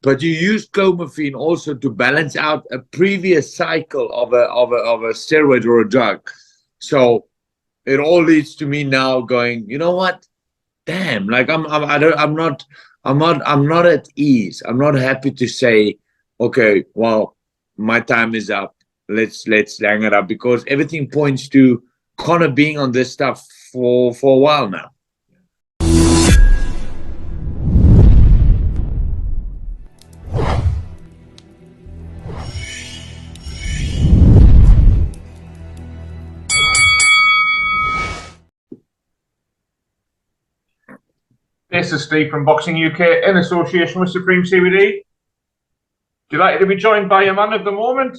but you use clomiphene also to balance out a previous cycle of a steroid or a drug. So it all leads to me now going, you know what? Damn, like I'm not at ease. I'm not happy to say, okay, well, my time is up. Let's hang it up, because everything points to Conor being on this stuff for a while now. This is Steve from Boxing UK in association with Supreme CBD. Delighted to be joined by a man of the moment,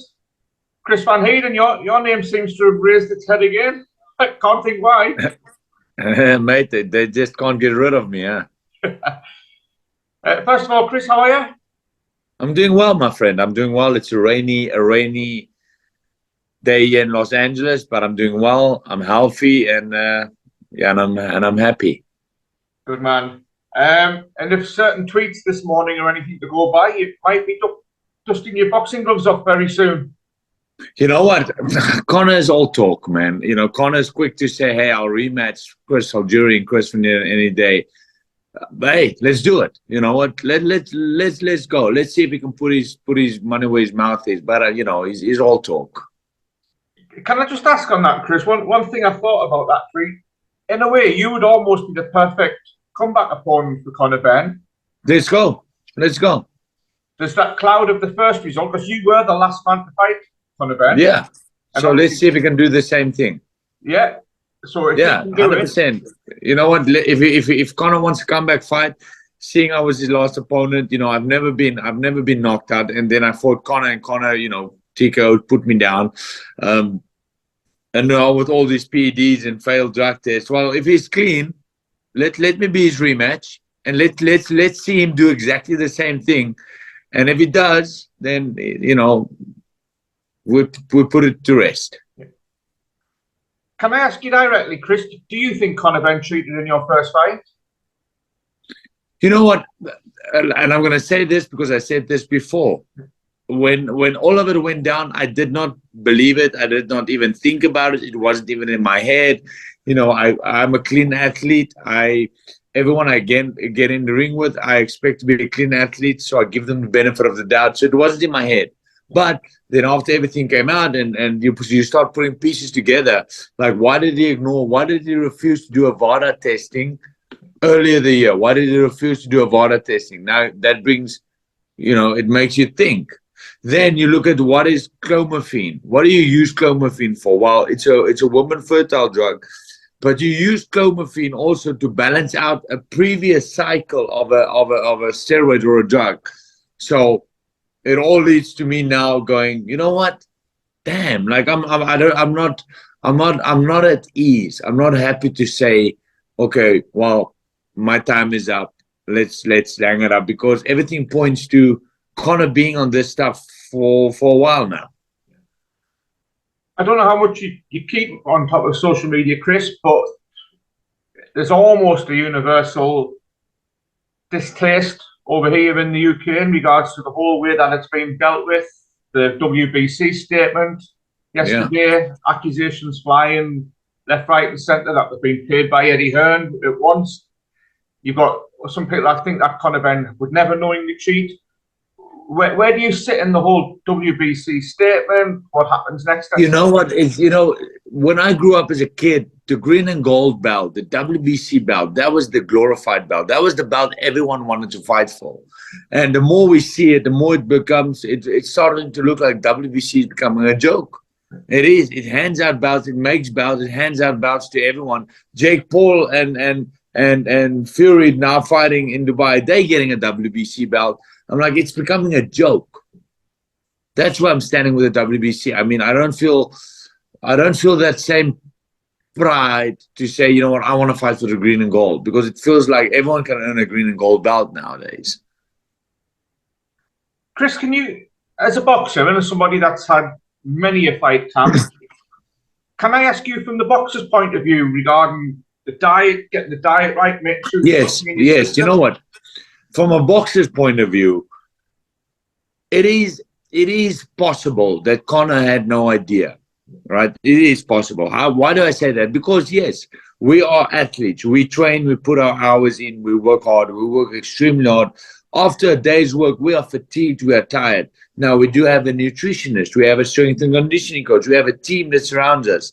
Chris VanHEERDEN. Your name seems to have raised its head again. I can't think why. Mate, they just can't get rid of me, huh? First of all, Chris, how are you? I'm doing well, my friend. I'm doing well. It's a rainy day here in Los Angeles, but I'm doing well. I'm healthy, and yeah, and I'm happy. Good man. And if certain tweets this morning or anything to go by, you might be dusting your boxing gloves off very soon. You know what? Conor's all talk, man. You know, Conor's quick to say, hey, I'll rematch Chris Algerian, Chris any day. Hey, let's do it. You know what? Let's go. Let's see if he can put his money where his mouth is. But you know, he's all talk. Can I just ask on that, Chris? One thing I thought about that tweet. In a way, you would almost be the perfect comeback opponent for Conor, BENN. Let's go. Let's go. There's that cloud of the first result, because you were the last man to fight Conor, BENN. Yeah. So let's see if we can do the same thing. Yeah. So if yeah, 100%. You know what? If Conor wants to come back fight, seeing I was his last opponent, you know, I've never been knocked out, and then I fought Conor, and Conor, you know, TKO put me down. And now with all these PEDs and failed drug tests, well, if he's clean, let me be his rematch, and let's see him do exactly the same thing. And if he does, then you know, we put it to rest. Can I ask you directly, Chris? Do you think Conor BENN cheated in your first fight? You know what? And I'm going to say this because I said this before. When all of it went down, I did not believe it. I did not even think about it. It wasn't even in my head. You know, I'm a clean athlete. Everyone I get in the ring with, I expect to be a clean athlete, so I give them the benefit of the doubt. So it wasn't in my head. But then after everything came out and you start putting pieces together, like why did he refuse to do a VADA testing earlier the year? Why did he refuse to do a VADA testing? Now that brings, you know, it makes you think. Then you look at what is clomiphene. What do you use clomiphene for? Well, it's a woman fertile drug, but you use clomiphene also to balance out a previous cycle of a steroid or a drug. So it all leads to me now going, you know what? Damn, like I'm not at ease. I'm not happy to say, okay, well, my time is up. Let's hang it up, because everything points to Conor being on this stuff for a while now. I don't know how much you keep on top of social media, Chris, but there's almost a universal distaste over here in the UK in regards to the whole way that it's been dealt with. The WBC statement yesterday, accusations flying left, right, and centre that they've been paid by HEARN at once. You've got some people that think that Conor BENN would never knowingly cheat. Where do you sit in the whole WBC statement? What happens next? You know what? You know, when I grew up as a kid, the green and gold belt, the WBC belt, that was the glorified belt. That was the belt everyone wanted to fight for. And the more we see it, the more it becomes, it's starting to look like WBC is becoming a joke. It is. It hands out belts. It makes belts. It hands out belts to everyone. Jake Paul and Fury now fighting in Dubai, they're getting a WBC belt. I'm like, it's becoming a joke. That's why I'm standing with the WBC. I mean, I don't feel that same pride to say, you know what, I want to fight for the green and gold, because it feels like everyone can earn a green and gold belt nowadays. Chris, can you, as a boxer and as somebody that's had many a fight camp, can I ask you from the boxer's point of view regarding the diet, getting the diet right, make sure... Yes. You know what? From a boxer's point of view, it is possible that Conor had no idea, right? It is possible. Why do I say that? Because yes, we are athletes. We train, we put our hours in, we work hard, we work extremely hard. After a day's work, we are fatigued, we are tired. Now we do have a nutritionist, we have a strength and conditioning coach, we have a team that surrounds us.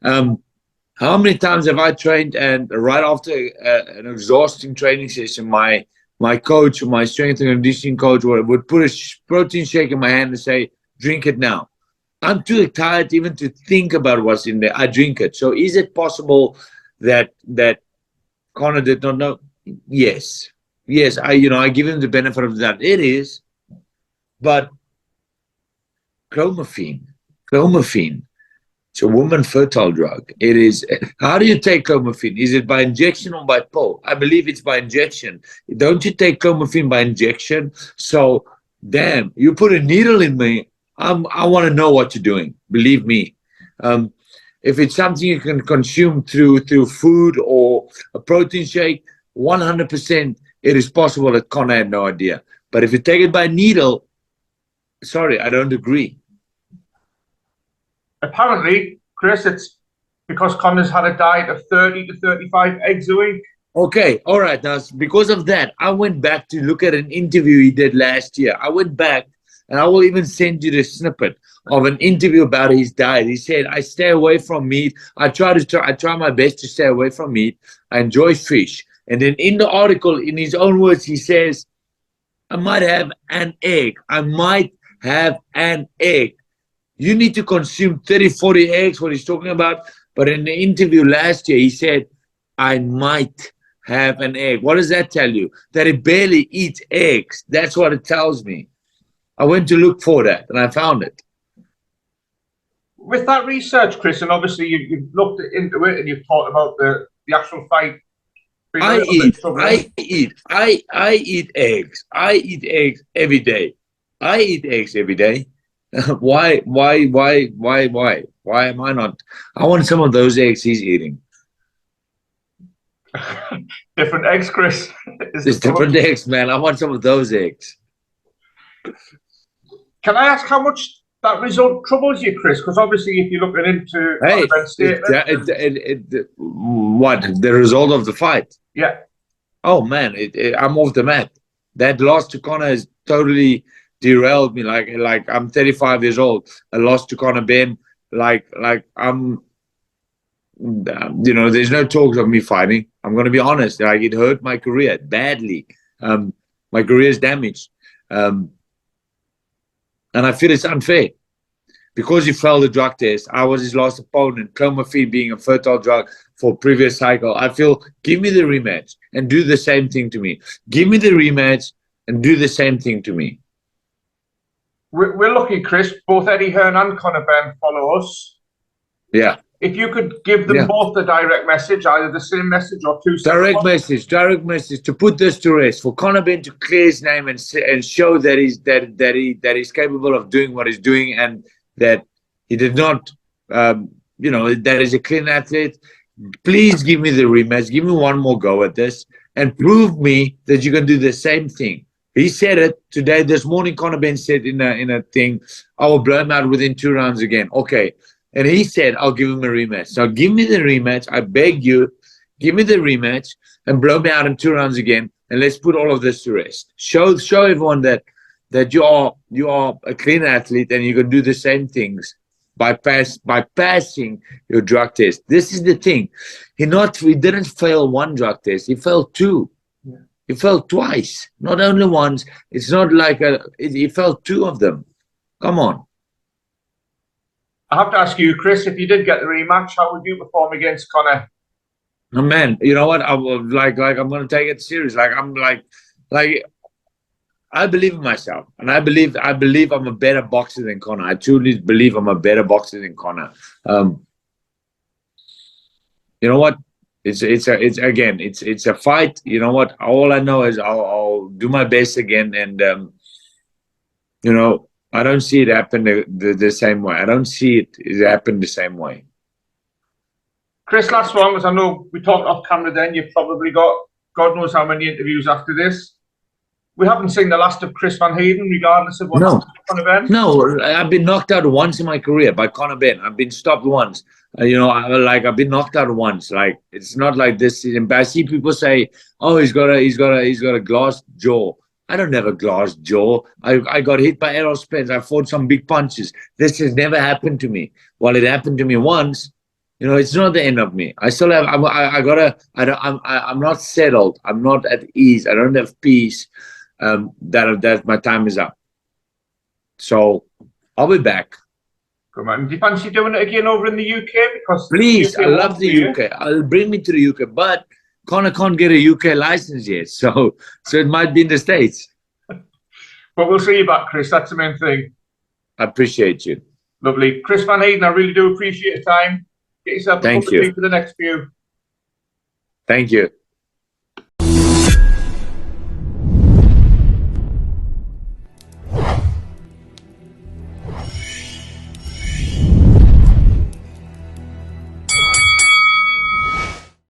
How many times have I trained and right after an exhausting training session, my coach, my strength and conditioning coach would put a protein shake in my hand and say, drink it now. I'm too tired even to think about what's in there. I drink it. So is it possible that Conor did not know? Yes. Yes, I give him the benefit of the doubt. It is. But clomiphene, it's a woman fertile drug. It is. How do you take clomiphene? Is it by injection or by pill? I believe it's by injection. Don't you take clomiphene by injection? So, damn, you put a needle in me. I want to know what you're doing. Believe me. If it's something you can consume through food or a protein shake, 100% it is possible that Conor had no idea. But if you take it by needle, sorry, I don't agree. Apparently, Chris, it's because Conor's had a diet of 30 to 35 eggs a week. Okay, all right. Now, because of that, I went back to look at an interview he did last year. I went back, and I will even send you the snippet of an interview about his diet. He said, I stay away from meat. I try my best to stay away from meat. I enjoy fish. And then in the article, in his own words, he says, I might have an egg. I might have an egg. You need to consume 30, 40 eggs, what he's talking about. But in the interview last year, he said, I might have an egg. What does that tell you? That he barely eats eggs. That's what it tells me. I went to look for that, and I found it. With that research, Chris, and obviously you've looked into it and you've talked about the actual fight. I eat eggs. I eat eggs every day. I eat eggs every day. Why am I not? I want some of those eggs he's eating. Different eggs, Chris. There's different eggs, man. I want some of those eggs. Can I ask how much that result troubles you, Chris? Because obviously, if you're looking into what the result of the fight? Yeah. Oh man, I'm off the mat. That loss to Conor has totally derailed me. Like I'm 35 years old. A loss to Conor BENN. Like I'm. There's no talks of me fighting. I'm going to be honest. Like it hurt my career badly. My career is damaged. And I feel it's unfair. Because he failed the drug test, I was his last opponent, clomiphene being a fertile drug for previous cycle. I feel, give me the rematch and do the same thing to me. Give me the rematch and do the same thing to me. We're lucky, Chris. Both Eddie Hearn and Conor BENN follow us. Yeah. If you could give them both the direct message, either the same message or two direct message to put this to rest, for Conor BENN to clear his name and show that he's capable of doing what he's doing, and that he did not, that he's a clean athlete. Please give me the rematch. Give me one more go at this and prove me that you can do the same thing. He said it today. This morning, Conor BENN said in a thing, I will blow him out within 2 rounds again. Okay. And he said, I'll give him a rematch. So give me the rematch. I beg you, give me the rematch and blow me out in 2 rounds again. And let's put all of this to rest. Show everyone that you are a clean athlete and you can do the same things by passing your drug test. This is the thing. He didn't fail 1 drug test. He failed 2. Yeah. He failed twice. Not only once. It's not like he failed 2 of them. Come on. I have to ask you, Chris, if you did get the rematch, how would you perform against Conor? Oh, man, you know what? I will like I'm gonna take it serious. Like I believe in myself, and I believe I'm a better boxer than Conor. I truly believe I'm a better boxer than Conor. You know what? It's a fight. You know what? All I know is I'll do my best again, and I don't see it happen the same way. I don't see it happen the same way. Chris, last one, because I know we talked off camera then. You've probably got God knows how many interviews after this. we haven't seen the last of Chris VanHEERDEN, regardless of what No. happens to Conor BENN. No, I've been knocked out once in my career by Conor BENN. I've been stopped once. I've been knocked out once. Like, it's not like this. I see people say, "Oh, he's got a glass jaw." I don't have a glass jaw. I got hit by Errol Spence. I fought some big punches. This has never happened to me. Well, it happened to me once. It's not the end of me. I still have. I'm not settled. I'm not at ease. I don't have peace. That my time is up. So I'll be back. Good man. Do you fancy doing it again over in the UK? Because Please, UK I love the UK. I'll bring me to the UK, but Conor can't get a UK license yet, so it might be in the States. But we'll see you back, Chris. That's the main thing. I appreciate you. Lovely. Chris VanHEERDEN, I really do appreciate your time. Get yourself a cup of tea for the next few. Thank you.